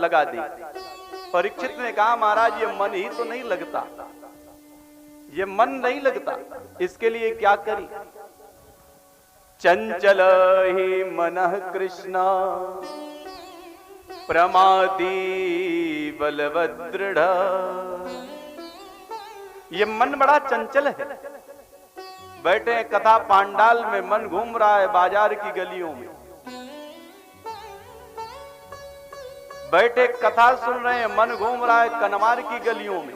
लगा दी। परीक्षित ने कहा महाराज ये मन ही तो नहीं लगता, ये मन नहीं लगता, इसके लिए क्या करें? चंचल ही मनः कृष्ण प्रमादी बलवदृढ़। ये मन बड़ा चंचल है। बैठे कथा पांडाल में, मन घूम रहा है बाजार की गलियों में। बैठे कथा सुन रहे हैं, मन घूम रहा है कनवार की गलियों में।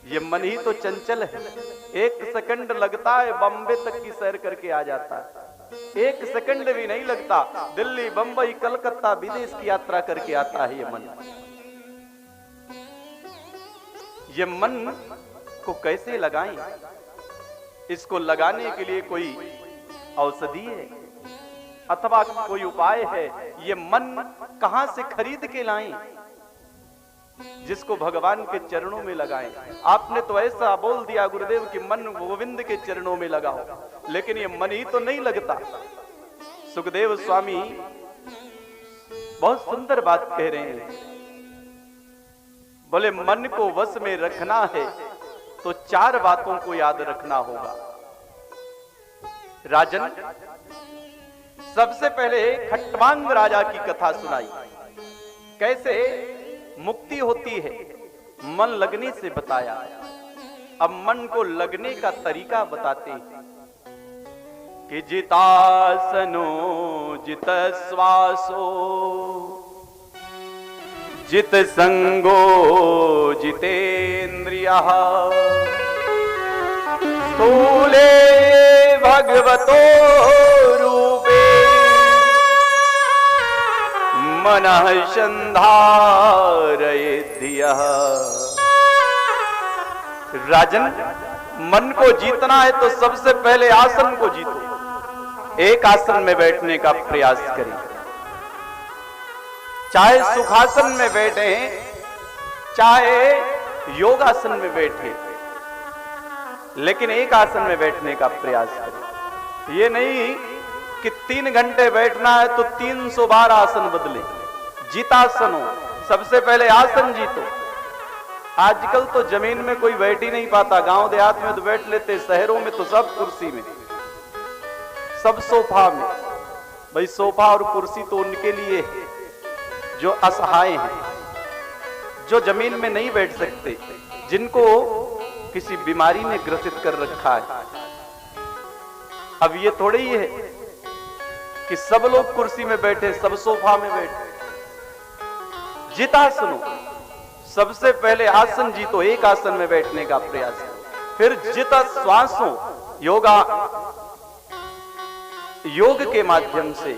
ये मन ही तो चंचल है। एक सेकंड लगता है बम्बे तक की सैर करके आ जाता है, एक सेकंड भी नहीं लगता दिल्ली बंबई कलकत्ता विदेश की यात्रा करके आता है ये मन। ये मन को कैसे लगाएं? इसको लगाने के लिए कोई औषधि है अथवा कोई उपाय है? ये मन कहां से खरीद के लाएं जिसको भगवान के चरणों में लगाएं? आपने तो ऐसा बोल दिया गुरुदेव कि मन गोविंद के चरणों में लगाओ, लेकिन ये मन ही तो नहीं लगता। सुखदेव स्वामी बहुत सुंदर बात कह रहे हैं। बोले मन को वश में रखना है तो 4 बातों को याद रखना होगा। राजन, सबसे पहले खट्वांग राजा की कथा सुनाई, कैसे मुक्ति होती है मन लगने से बताया। अब मन को लगने का तरीका बताते हैं कि जितासनो जित श्वासो जित संगो जितेन्द्रियः स्थूले भगवतो रूपे मनः संधारयेत् धियः। राजन, मन को जीतना है तो सबसे पहले आसन को जीतो। एक आसन में बैठने का प्रयास करें, चाहे सुखासन में बैठे चाहे योगासन में बैठे, लेकिन एक आसन में बैठने का प्रयास करें। ये नहीं कि 3 घंटे बैठना है तो 300 बार आसन बदले। जीतासन हो, सबसे पहले आसन जीतो। आजकल तो जमीन में कोई बैठ ही नहीं पाता, गांव देहात में तो बैठ लेते, शहरों में तो सब कुर्सी में, सब सोफा में। भाई सोफा और कुर्सी तो उनके लिए है जो असहाय हैं, जो जमीन में नहीं बैठ सकते, जिनको किसी बीमारी ने ग्रसित कर रखा है। अब ये थोड़ी ही है कि सब लोग कुर्सी में बैठे, सब सोफा में बैठे। जितासन, सबसे पहले आसन जीतो, एक आसन में बैठने का प्रयास करो। फिर जित श्वासों, योग के माध्यम से,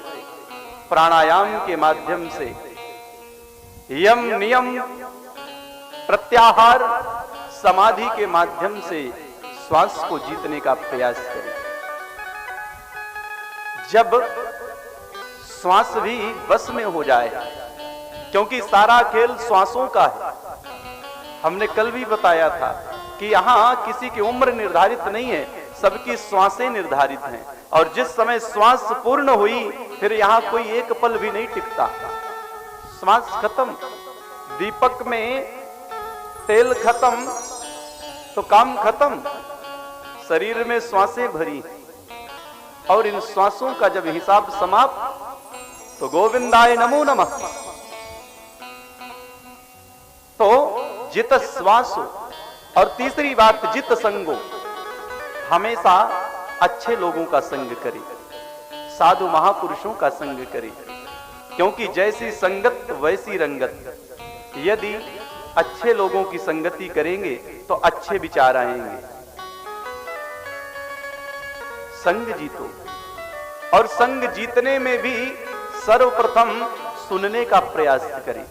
प्राणायाम के माध्यम से, यम नियम प्रत्याहार समाधि के माध्यम से श्वास को जीतने का प्रयास करें। जब श्वास भी बस में हो जाए, क्योंकि सारा खेल श्वासों का है। हमने कल भी बताया था कि यहां किसी की उम्र निर्धारित नहीं है, सबकी श्वासें निर्धारित हैं, और जिस समय श्वास पूर्ण हुई फिर यहां कोई एक पल भी नहीं टिकता। श्वास खत्म, दीपक में तेल खत्म तो काम खत्म। शरीर में श्वासें भरी, और इन श्वासों का जब हिसाब समाप्त तो गोविंदाय नमो नमः। तो जित श्वासो, और तीसरी बात जित संगो, हमेशा अच्छे लोगों का संग करें, साधु महापुरुषों का संग करें, क्योंकि जैसी संगत वैसी रंगत। यदि अच्छे लोगों की संगति करेंगे तो अच्छे विचार आएंगे। संग जीतो, और संग जीतने में भी सर्वप्रथम सुनने का प्रयास करें।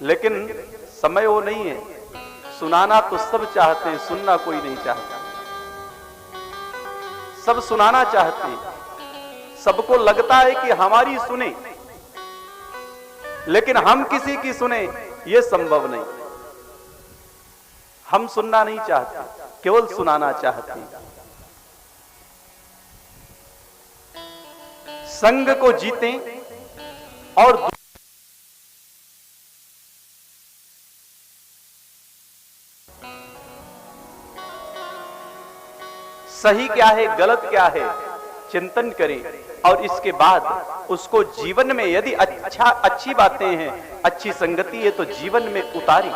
लेकिन समय वो नहीं है, सुनाना तो सब चाहते हैं, सुनना कोई नहीं चाहता। सब सुनाना चाहते हैं, सबको लगता है कि हमारी सुने, लेकिन हम किसी की सुने यह संभव नहीं। हम सुनना नहीं चाहते, केवल सुनाना चाहते हैं। संग को जीतें और सही क्या है, गलत क्या है, चिंतन करें और इसके बाद उसको जीवन में, यदि अच्छी बातें हैं, अच्छी संगति है, तो जीवन में उतारें,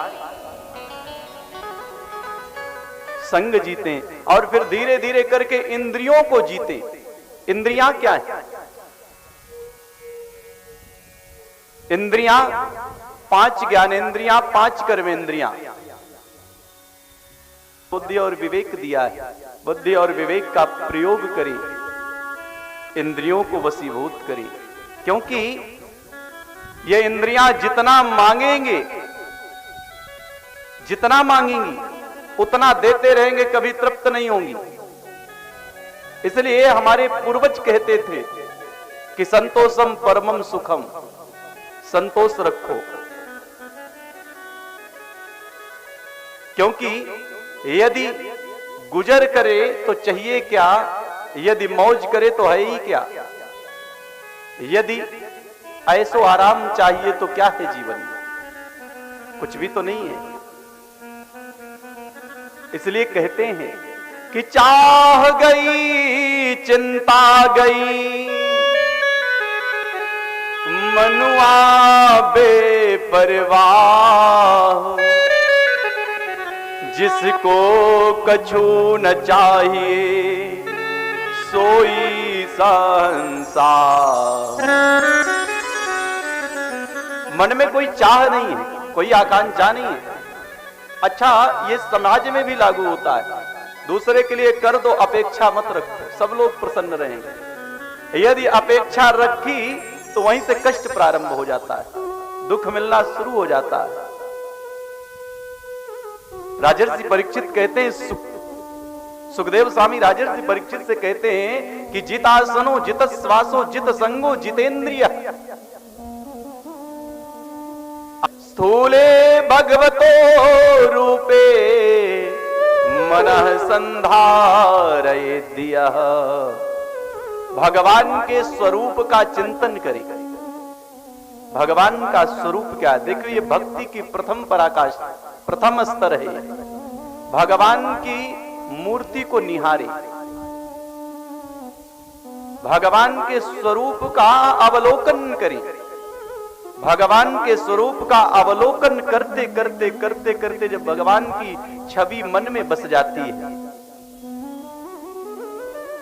संग जीते और फिर धीरे धीरे करके इंद्रियों को जीते। इंद्रियां क्या है? इंद्रियां 5 ज्ञानेंद्रियां, 5 कर्मेंद्रियां, बुद्धि और विवेक दिया है। बुद्धि और विवेक का प्रयोग करें, इंद्रियों को वशीभूत करें, क्योंकि ये इंद्रियां जितना मांगेंगे, जितना मांगेंगी उतना देते रहेंगे, कभी तृप्त नहीं होंगी। इसलिए हमारे पूर्वज कहते थे कि संतोषम परमम सुखम, संतोष रखो, क्योंकि यदि गुजर करे तो चाहिए क्या, यदि मौज करे तो है ही क्या, यदि ऐसो आराम चाहिए तो क्या है जीवन में? कुछ भी तो नहीं है। इसलिए कहते हैं कि चाह गई चिंता गई, मनुआ बेपरवाह, जिसको कछु न चाहिए सोई संसार। मन में कोई चाह नहीं है, कोई आकांक्षा नहीं है। अच्छा, ये समाज में भी लागू होता है, दूसरे के लिए कर दो, अपेक्षा मत रखो, सब लोग प्रसन्न रहेंगे। यदि अपेक्षा रखी तो वहीं से कष्ट प्रारंभ हो जाता है, दुख मिलना शुरू हो जाता है। राजर्षि परीक्षित कहते हैं, सुखदेव स्वामी राजर्षि परीक्षित से कहते हैं कि जितासनो जित श्वासो जित संगो जितेंद्रिय, स्थूले भगवतो रूपे मनः संधारयेद्यः। भगवान के स्वरूप का चिंतन करें। भगवान का स्वरूप क्या है? देखिए, ये भक्ति की प्रथम पराकाष्ठा, प्रथम स्तर है। भगवान की मूर्ति को निहारे, भगवान के स्वरूप का अवलोकन करें। भगवान के स्वरूप का अवलोकन करते करते करते करते जब भगवान की छवि मन में बस जाती है,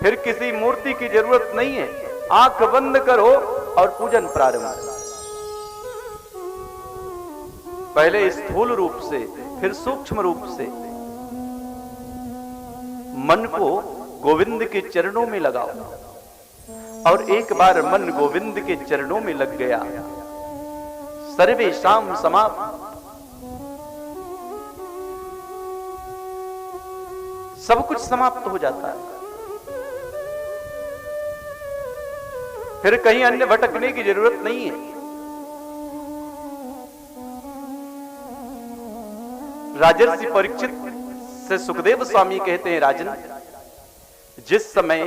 फिर किसी मूर्ति की जरूरत नहीं है। आंख बंद करो और पूजन प्रारंभ। पहले स्थूल रूप से, फिर सूक्ष्म रूप से मन को गोविंद के चरणों में लगाओ। और एक बार मन गोविंद के चरणों में लग गया, सर्वेषां समाप्त, सब कुछ समाप्त हो जाता है। फिर कहीं अन्य भटकने की जरूरत नहीं है। राजर्षि परीक्षित से सुखदेव स्वामी कहते हैं, राजन, जिस समय